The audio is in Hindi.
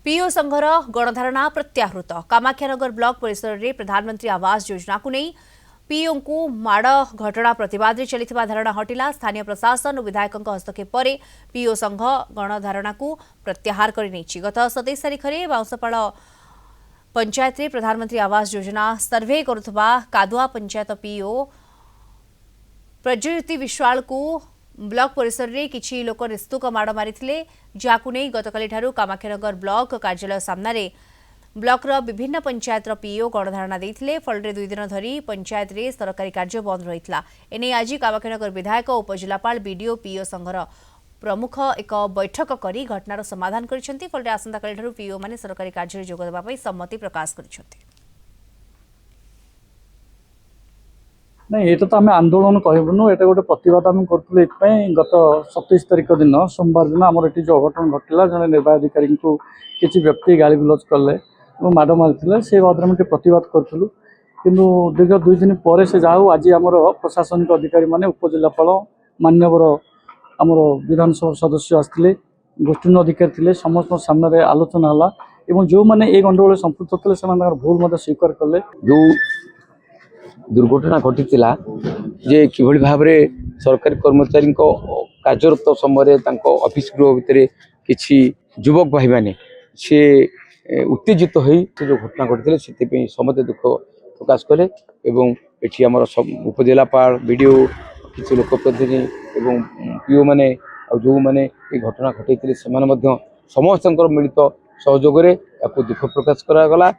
पीओ संघर गणधारणा प्रत्याहृत। कामाख्यानगर ब्लॉक परिसर में प्रधानमंत्री आवास योजना को नहीं पीओ को माड़ घटना प्रतिवाद में चलता धारणा हटिला। स्थानीय प्रशासन और विधायकों हस्तक्षेप पर पीओ संघ गणधारणा को प्रत्याहार कर गत 27 तारिख में बाउंसपाड़ पंचायत में प्रधानमंत्री आवास योजना सर्वे करुवा कादुआ पंचायत पीओ प्रज्योति विश्वाल को ब्लॉक परिसर में किछि लोक निस्तुक माड़ मारी जहां नहीं गतकाली कामाख्यानगर ब्लॉक कार्यालय सामने ब्लॉक विभिन्न पंचायत पीओ गणधारणा देते फल 2 दिन धरी पंचायत रे सरकारी कार्य बंद रही एने आज कामाख्यानगर विधायक उपजिलापाल बीडीओ पीओ संघर प्रमुख एक बैठक कर घटनार समाधान कर फल आसंता पीओ माने सरकारी कार्य जोग देवाई सम्मति प्रकाश कर नहीं ये तो आम आंदोलन कहबुनु ये गोटे प्रतिवाद आम करूँ गत 27 तारिख दिन सोमवार दिन आमर ये जो अघटन घटला जड़े निर्वाही अधिकारी को किसी व्यक्ति गाड़ी गुलज कले माड़ मारी से बाबद में प्रतिवाद करूँ किंतु दीर्घ 2 दिन पर से जाऊ आज आमर प्रशासनिक अधिकारी माने उपजिलापाल मान्यवर आमर विधानसभा सदस्य आसते गोष्ठी अधिकारी थे समस्त सामने आलोचना है जो मैंने ये गंडगोल संपुक्त थे से भूल स्वीकार कले जो दुर्घटना घटी जे किभली भाव सरकारी कर्मचारी कार्यरत समय ऑफिस गृह भितर किसी युवक भाई माने से उत्तेजित हो जो घटना घटी से समस्त दुख प्रकाश कले एटी आम उपजिलापाल बीडीओ किसी लोक प्रतिनिधि पीओ माने जो मैंने ये घटना घटे समस्त मिलित सहयोग दुख प्रकाश करागला।